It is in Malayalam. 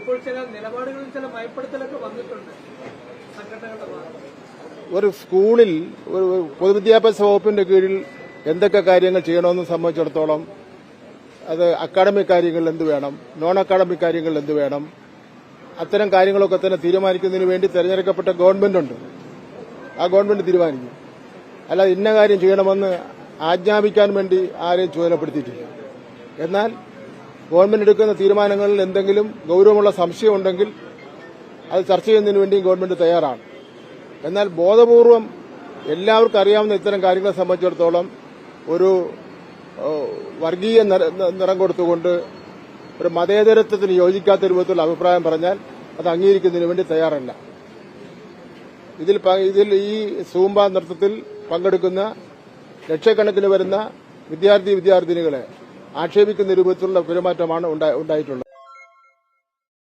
ഇപ്പോൾ ചില നിലപാടുകളിൽ ചില ഭയപ്പെടുത്തലൊക്കെ വന്നിട്ടുണ്ട് സംഘടനകളുടെ ഭാഗത്ത്. ഒരു സ്കൂളിൽ ഒരു പൊതുവിദ്യാഭ്യാസ വകുപ്പിന്റെ കീഴിൽ എന്തൊക്കെ കാര്യങ്ങൾ ചെയ്യണമെന്ന് സംബന്ധിച്ചിടത്തോളം അത് അക്കാഡമിക് കാര്യങ്ങളിൽ എന്ത് വേണം, നോൺ അക്കാഡമിക് കാര്യങ്ങളിൽ എന്ത് വേണം, അത്തരം കാര്യങ്ങളൊക്കെ തന്നെ തീരുമാനിക്കുന്നതിന് വേണ്ടി തെരഞ്ഞെടുക്കപ്പെട്ട ഗവൺമെന്റുണ്ട്. ആ ഗവൺമെന്റ് തീരുമാനിക്കും. അല്ലാതെ ഇന്ന കാര്യം ചെയ്യണമെന്ന് ആജ്ഞാപിക്കാൻ വേണ്ടി ആരെയും ചുമതലപ്പെടുത്തിയിട്ടില്ല. എന്നാൽ ഗവൺമെന്റ് എടുക്കുന്ന തീരുമാനങ്ങളിൽ എന്തെങ്കിലും ഗൌരവമുള്ള സംശയമുണ്ടെങ്കിൽ അത് ചർച്ച ചെയ്യുന്നതിന് വേണ്ടി ഗവൺമെന്റ് തയ്യാറാണ്. എന്നാൽ ബോധപൂർവം എല്ലാവർക്കും അറിയാവുന്ന ഇത്തരം കാര്യങ്ങളെ സംബന്ധിച്ചിടത്തോളം ഒരു വർഗീയ നിറം കൊടുത്തുകൊണ്ട് ഒരു മതേതരത്വത്തിന് യോജിക്കാത്ത രൂപത്തിലുള്ള അഭിപ്രായം പറഞ്ഞാൽ അത് അംഗീകരിക്കുന്നതിന് വേണ്ടി തയ്യാറല്ല. ഇതിൽ ഈ സൂംബ നൃത്തത്തിൽ പങ്കെടുക്കുന്ന ലക്ഷക്കണക്കിന് വരുന്ന വിദ്യാർത്ഥിനികളെ ആക്ഷേപിക്കുന്ന രൂപത്തിലുള്ള പെരുമാറ്റമാണ് ഉണ്ടായിട്ടുള്ളത്.